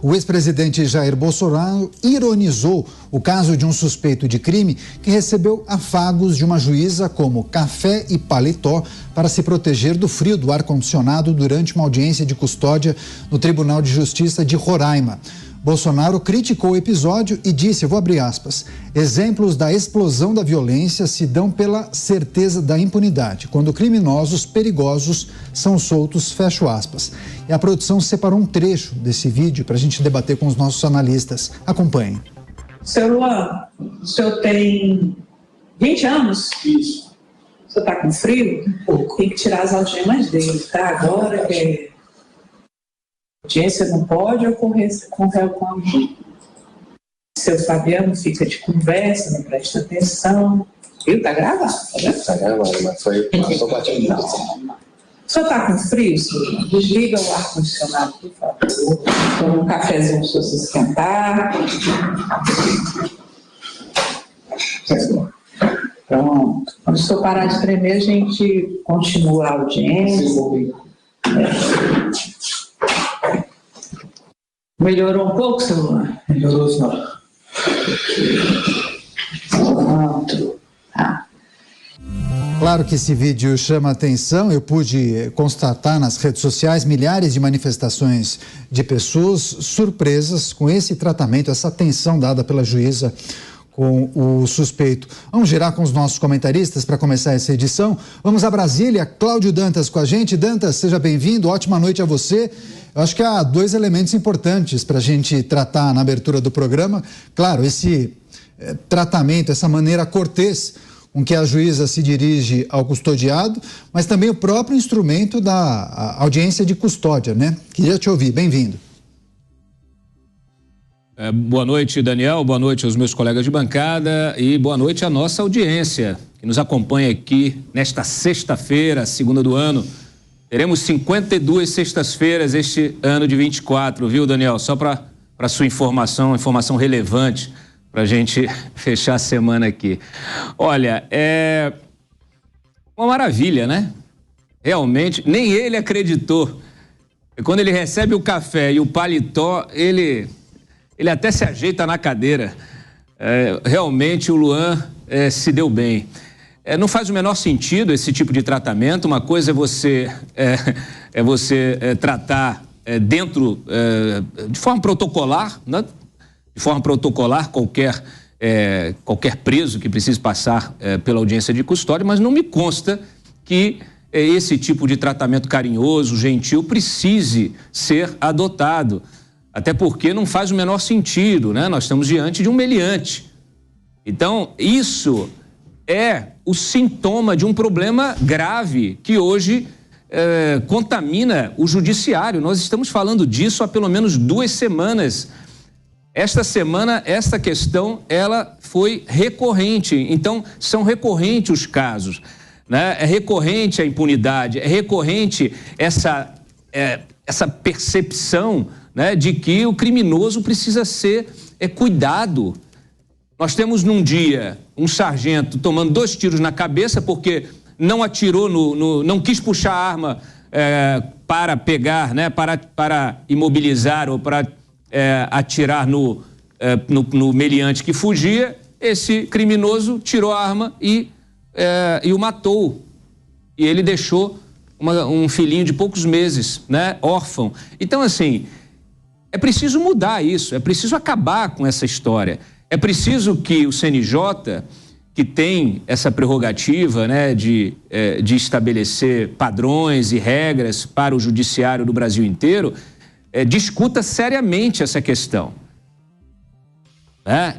O ex-presidente Jair Bolsonaro ironizou o caso de um suspeito de crime que recebeu afagos de uma juíza como café e paletó para se proteger do frio do ar-condicionado durante uma audiência de custódia no Tribunal de Justiça de Roraima. Bolsonaro criticou o episódio e disse, eu vou abrir aspas, exemplos da explosão da violência se dão pela certeza da impunidade, quando criminosos perigosos são soltos, fecho aspas. E a produção separou um trecho desse vídeo para a gente debater com os nossos analistas. Acompanhem. Seu Luan, o senhor tem 20 anos? Isso. O senhor está com frio? Tem que tirar as algemas dele, tá? Agora é... audiência não pode ocorrer com réu com alguém. Seu Fabiano fica de conversa, não presta atenção. Viu? Tá gravado, tá vendo? Tá gravado, mas foi só batido. O senhor tá com frio, senhor? Desliga o ar-condicionado, por favor. Toma um cafezinho para o senhor se esquentar. Pronto. Quando o senhor parar de tremer, a gente continua a audiência. Melhorou um pouco, seu Luan? Melhorou, senhora. Pronto. Tá. Claro que esse vídeo chama atenção, eu pude constatar nas redes sociais milhares de manifestações de pessoas surpresas com esse tratamento, essa atenção dada pela juíza com o suspeito. Vamos girar com os nossos comentaristas para começar essa edição. Vamos a Brasília, Cláudio Dantas com a gente. Dantas, seja bem-vindo, ótima noite a você. Eu acho que há dois elementos importantes para a gente tratar na abertura do programa. Claro, esse tratamento, essa maneira cortês com que a juíza se dirige ao custodiado, mas também o próprio instrumento da audiência de custódia, né? Queria te ouvir, bem-vindo. Boa noite, Daniel, boa noite aos meus colegas de bancada e boa noite à nossa audiência que nos acompanha aqui nesta sexta-feira, segunda do ano. Teremos 52 sextas-feiras este ano de 24, viu, Daniel? Só para sua informação relevante para a gente fechar a semana aqui. Olha, é uma maravilha, né? Realmente, nem ele acreditou. Quando ele recebe o café e o paletó, ele até se ajeita na cadeira. Realmente o Luan se deu bem. Não faz o menor sentido esse tipo de tratamento. Uma coisa é você tratar dentro, de forma protocolar, né? De forma protocolar, qualquer preso que precise passar pela audiência de custódia, mas não me consta que esse tipo de tratamento carinhoso, gentil, precise ser adotado. Até porque não faz o menor sentido, né? Nós estamos diante de um meliante. Então, isso é o sintoma de um problema grave que hoje contamina o judiciário. Nós estamos falando disso há pelo menos 2 semanas. Esta semana, esta questão, ela foi recorrente. Então, são recorrentes os casos, né? É recorrente a impunidade, é recorrente essa percepção, né, de que o criminoso precisa ser cuidado. Nós temos num dia um sargento tomando 2 tiros na cabeça porque não atirou não quis puxar a arma para pegar, né, para imobilizar ou para atirar no meliante que fugia. Esse criminoso tirou a arma e o matou. E ele deixou um filhinho de poucos meses, né, órfão. Então, assim, é preciso mudar isso, é preciso acabar com essa história. É preciso que o CNJ, que tem essa prerrogativa, né, de estabelecer padrões e regras para o judiciário do Brasil inteiro, discuta seriamente essa questão.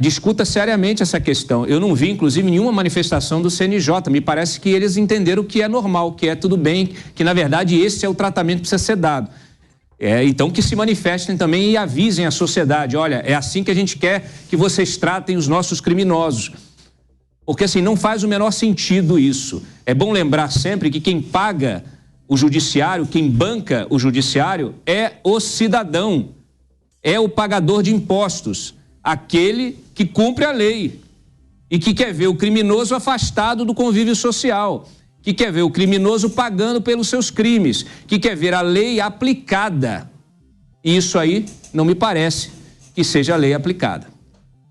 Discuta seriamente essa questão. Eu não vi, inclusive, nenhuma manifestação do CNJ. Me parece que eles entenderam que é normal, que é tudo bem, que, na verdade, esse é o tratamento que precisa ser dado. Então, que se manifestem também e avisem a sociedade. Olha, é assim que a gente quer que vocês tratem os nossos criminosos. Porque, assim, não faz o menor sentido isso. É bom lembrar sempre que quem paga o judiciário, quem banca o judiciário, é o cidadão, é o pagador de impostos, aquele que cumpre a lei e que quer ver o criminoso afastado do convívio social, que quer ver o criminoso pagando pelos seus crimes, que quer ver a lei aplicada. E isso aí não me parece que seja a lei aplicada.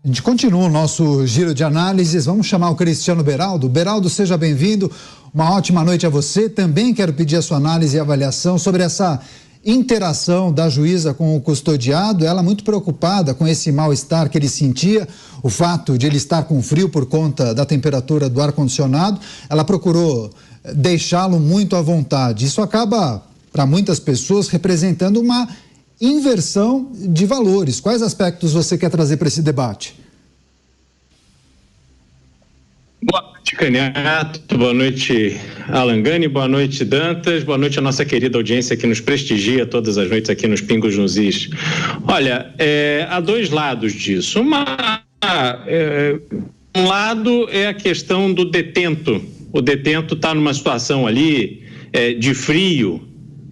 A gente continua o nosso giro de análises. Vamos chamar o Cristiano Beraldo. Beraldo, seja bem-vindo. Uma ótima noite a você. Também quero pedir a sua análise e avaliação sobre essa interação da juíza com o custodiado. Ela muito preocupada com esse mal-estar que ele sentia, o fato de ele estar com frio por conta da temperatura do ar-condicionado. Ela procurou deixá-lo muito à vontade. Isso acaba, para muitas pessoas, representando uma inversão de valores. Quais aspectos você quer trazer para esse debate? Boa noite, Caniato. Boa noite, Alan Gani. Boa noite, Dantas. Boa noite à nossa querida audiência que nos prestigia todas as noites aqui nos Pingos nos Is. Olha, há dois lados disso. Um lado é a questão do detento. O detento está numa situação ali de frio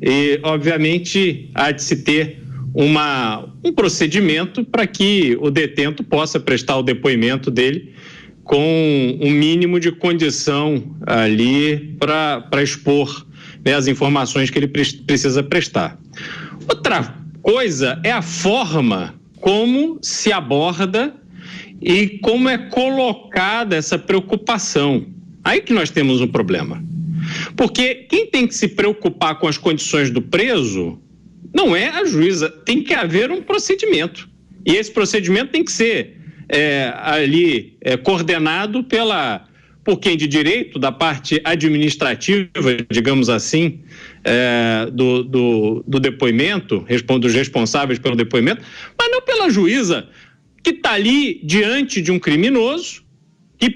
e, obviamente, há de se ter um procedimento para que o detento possa prestar o depoimento dele com um mínimo de condição ali para expor, né, as informações que ele precisa prestar. Outra coisa é a forma como se aborda e como é colocada essa preocupação. Aí que nós temos um problema. Porque quem tem que se preocupar com as condições do preso não é a juíza, tem que haver um procedimento. E esse procedimento tem que ser coordenado por quem de direito, da parte administrativa, digamos assim, do depoimento, dos responsáveis pelo depoimento, mas não pela juíza, que está ali diante de um criminoso, que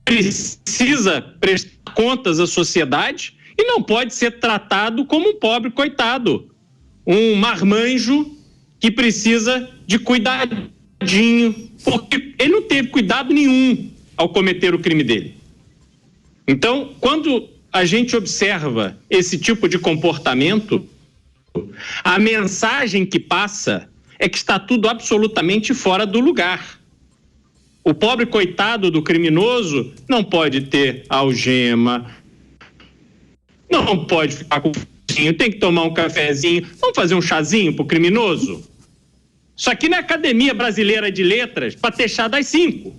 precisa prestar contas à sociedade e não pode ser tratado como um pobre coitado, um marmanjo que precisa de cuidadinho, porque ele não teve cuidado nenhum ao cometer o crime dele. Então, quando a gente observa esse tipo de comportamento, a mensagem que passa é que está tudo absolutamente fora do lugar. O pobre coitado do criminoso não pode ter algema, não pode ficar com frio, tem que tomar um cafezinho, vamos fazer um chazinho pro criminoso? Isso aqui não é Academia Brasileira de Letras para ter chá das 5.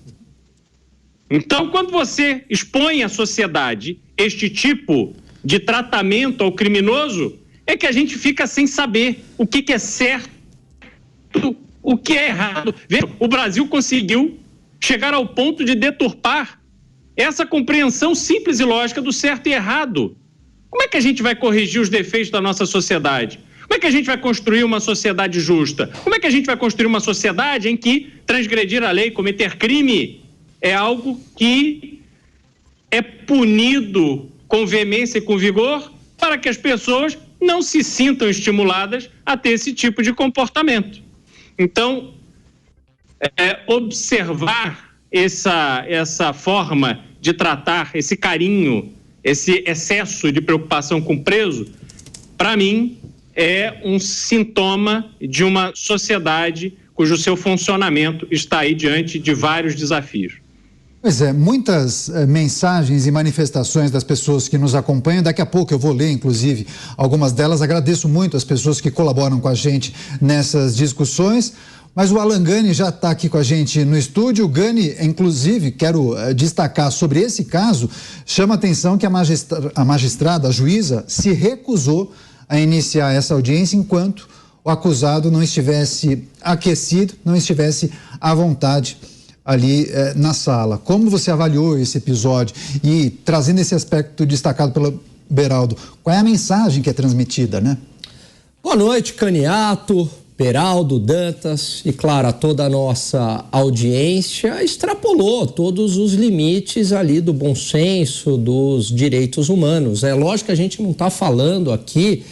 Então, quando você expõe à sociedade este tipo de tratamento ao criminoso, é que a gente fica sem saber o que é certo, o que é errado. Veja, o Brasil conseguiu chegar ao ponto de deturpar essa compreensão simples e lógica do certo e errado. Como é que a gente vai corrigir os defeitos da nossa sociedade? Como é que a gente vai construir uma sociedade justa? Como é que a gente vai construir uma sociedade em que transgredir a lei, cometer crime, é algo que é punido com veemência e com vigor para que as pessoas não se sintam estimuladas a ter esse tipo de comportamento? Então, observar essa forma de tratar, esse carinho, esse excesso de preocupação com o preso, para mim, é um sintoma de uma sociedade cujo seu funcionamento está aí diante de vários desafios. Pois é, muitas mensagens e manifestações das pessoas que nos acompanham, daqui a pouco eu vou ler, inclusive, algumas delas. Agradeço muito as pessoas que colaboram com a gente nessas discussões, mas o Alan Gani já está aqui com a gente no estúdio. O Gani, inclusive, quero destacar sobre esse caso, chama a atenção que a magistrada, a juíza, se recusou a iniciar essa audiência enquanto o acusado não estivesse aquecido, não estivesse à vontade ali na sala. Como você avaliou esse episódio? E trazendo esse aspecto destacado pelo Beraldo, qual é a mensagem que é transmitida, né? Boa noite, Caniato, Beraldo, Dantas e, claro, a toda a nossa audiência extrapolou todos os limites ali do bom senso, dos direitos humanos. É lógico que a gente não está falando aqui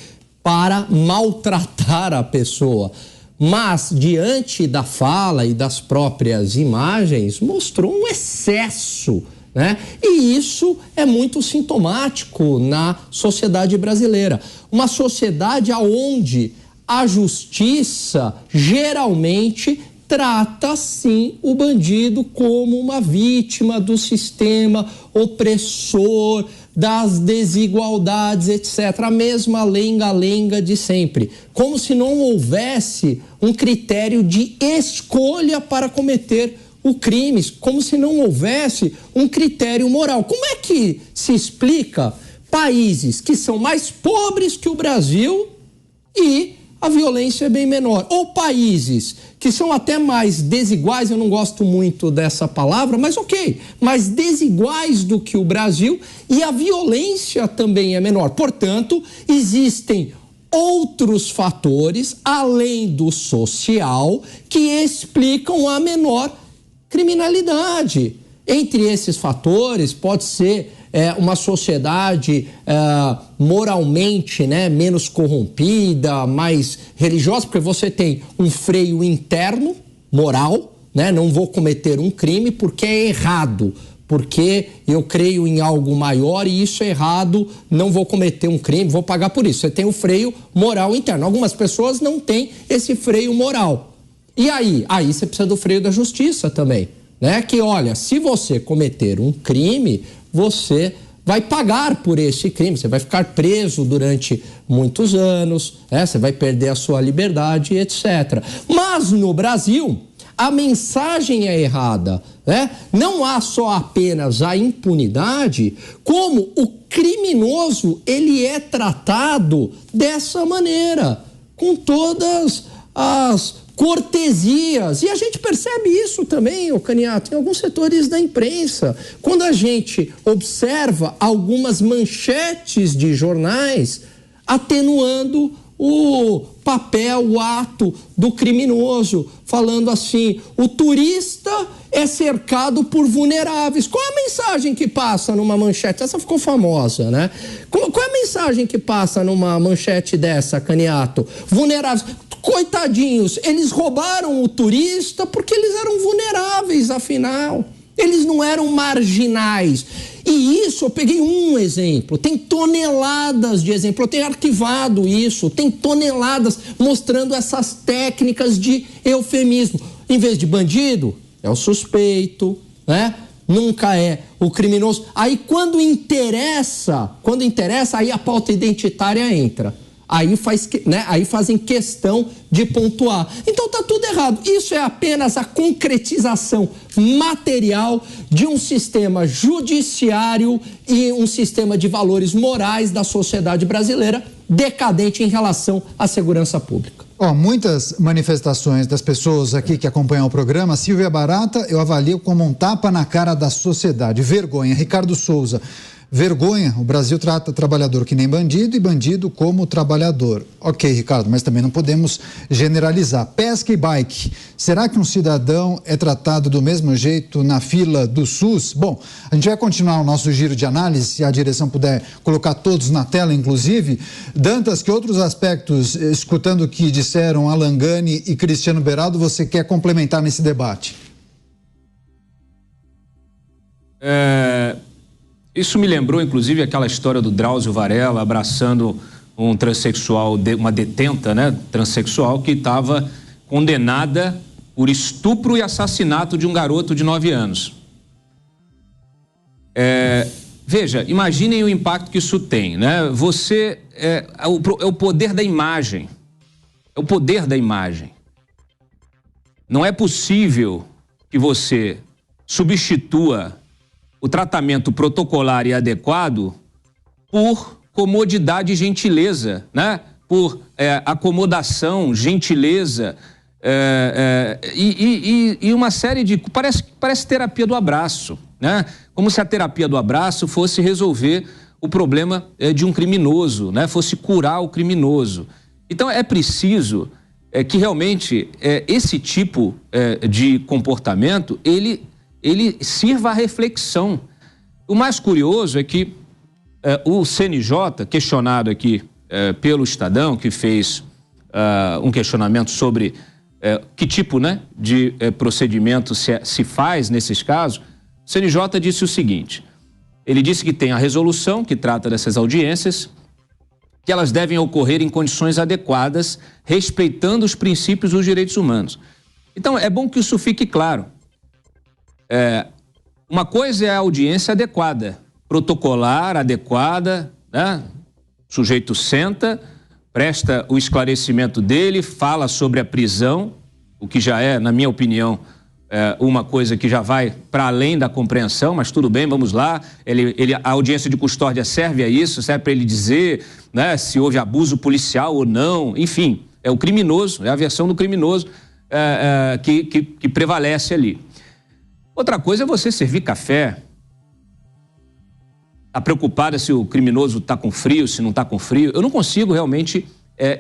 para maltratar a pessoa, mas diante da fala e das próprias imagens mostrou um excesso, né? E isso é muito sintomático na sociedade brasileira. Uma sociedade onde a justiça geralmente trata, sim, o bandido como uma vítima do sistema opressor, das desigualdades, etc. A mesma lenga-lenga de sempre. Como se não houvesse um critério de escolha para cometer o crime, como se não houvesse um critério moral. Como é que se explica países que são mais pobres que o Brasil e a violência é bem menor? Ou países que são até mais desiguais, eu não gosto muito dessa palavra, mas ok, mais desiguais do que o Brasil e a violência também é menor. Portanto, existem outros fatores, além do social, que explicam a menor criminalidade. Entre esses fatores, pode ser uma sociedade moralmente, né, menos corrompida, mais religiosa, porque você tem um freio interno, moral, né, não vou cometer um crime porque é errado, porque eu creio em algo maior e isso é errado, não vou cometer um crime, vou pagar por isso. Você tem o freio moral interno. Algumas pessoas não têm esse freio moral. E aí? Aí você precisa do freio da justiça também, né? Que, olha, se você cometer um crime, você vai pagar por esse crime, você vai ficar preso durante muitos anos, né? Você vai perder a sua liberdade, etc. Mas no Brasil, a mensagem é errada, né? Não há só apenas a impunidade, como o criminoso, ele é tratado dessa maneira, com todas as cortesias. E a gente percebe isso também, Caniato, em alguns setores da imprensa. Quando a gente observa algumas manchetes de jornais atenuando o papel, o ato do criminoso, falando assim, o turista é cercado por vulneráveis. Qual é a mensagem que passa numa manchete? Essa ficou famosa, né? Qual é a mensagem que passa numa manchete dessa, Caniato? Vulneráveis. Coitadinhos, eles roubaram o turista porque eles eram vulneráveis, afinal. Eles não eram marginais. E isso, eu peguei um exemplo, tem toneladas de exemplos, eu tenho arquivado isso, tem toneladas mostrando essas técnicas de eufemismo. Em vez de bandido, é o suspeito, né? Nunca é o criminoso. Aí quando interessa, aí a pauta identitária entra. Aí fazem questão de pontuar. Então tá tudo errado. Isso é apenas a concretização material de um sistema judiciário e um sistema de valores morais da sociedade brasileira decadente em relação à segurança pública. Muitas manifestações das pessoas aqui que acompanham o programa, Silvia Barata, eu avalio como um tapa na cara da sociedade. Vergonha. Ricardo Souza. Vergonha, o Brasil trata trabalhador que nem bandido e bandido como trabalhador. Ok, Ricardo, mas também não podemos generalizar. Pesca e bike. Será que um cidadão é tratado do mesmo jeito na fila do SUS? Bom, a gente vai continuar o nosso giro de análise, se a direção puder colocar todos na tela, inclusive. Dantas, que outros aspectos, escutando o que disseram Alan Gani e Cristiano Beraldo, você quer complementar nesse debate? Isso me lembrou, inclusive, aquela história do Drauzio Varela abraçando um transexual, uma detenta, né, transexual, que estava condenada por estupro e assassinato de um garoto de 9 anos. Veja, imaginem o impacto que isso tem, né? É o poder da imagem. É o poder da imagem. Não é possível que você substitua o tratamento protocolar e adequado por comodidade e gentileza, né? Por acomodação, gentileza e uma série de... Parece terapia do abraço, né? Como se a terapia do abraço fosse resolver o problema de um criminoso, né? Fosse curar o criminoso. Então é preciso que realmente esse tipo de comportamento, ele sirva à reflexão. O mais curioso é que o CNJ, questionado aqui pelo Estadão, que fez um questionamento sobre que tipo, né, de procedimento se faz nesses casos, o CNJ disse o seguinte: ele disse que tem a resolução que trata dessas audiências, que elas devem ocorrer em condições adequadas, respeitando os princípios dos direitos humanos. Então, é bom que isso fique claro. Uma coisa é a audiência adequada, protocolar, adequada, né? O sujeito senta, presta o esclarecimento dele, fala sobre a prisão, o que já é, na minha opinião, uma coisa que já vai para além da compreensão, mas tudo bem, vamos lá. A audiência de custódia serve a isso, serve para ele dizer, né, se houve abuso policial ou não, enfim, é o criminoso, é a versão do criminoso que prevalece ali. Outra coisa é você servir café, tá preocupada se o criminoso está com frio, se não está com frio. Eu não consigo realmente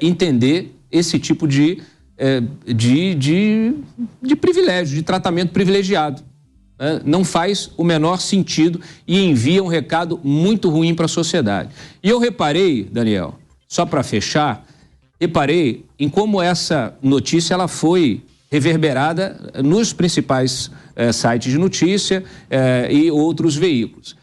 entender esse tipo de privilégio, de tratamento privilegiado. Não faz o menor sentido e envia um recado muito ruim para a sociedade. E eu reparei, Daniel, só para fechar, reparei em como essa notícia ela foi reverberada nos principais sites de notícia e outros veículos.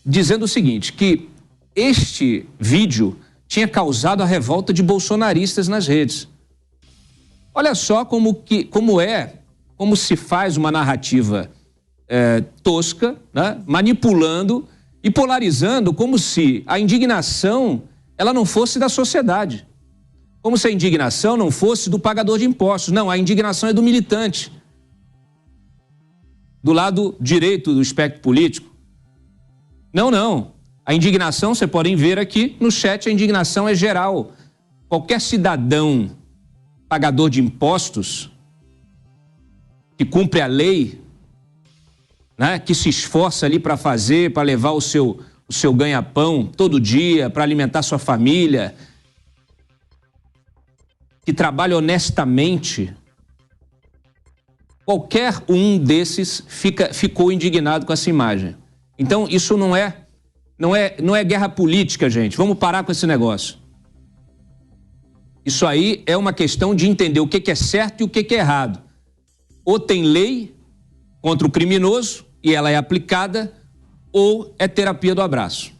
Dizendo o seguinte, que este vídeo tinha causado a revolta de bolsonaristas nas redes. Olha só como se faz uma narrativa tosca, né? Manipulando e polarizando como se a indignação ela não fosse da sociedade. Como se a indignação não fosse do pagador de impostos. Não, a indignação é do militante. Do lado direito do espectro político. Não. A indignação, vocês podem ver aqui no chat, a indignação é geral. Qualquer cidadão pagador de impostos, que cumpre a lei, né, que se esforça ali para fazer, para levar o seu ganha-pão todo dia, para alimentar sua família, que trabalha honestamente, qualquer um desses ficou indignado com essa imagem. Então, isso não é guerra política, gente. Vamos parar com esse negócio. Isso aí é uma questão de entender o que é certo e o que é errado. Ou tem lei contra o criminoso e ela é aplicada, ou é terapia do abraço.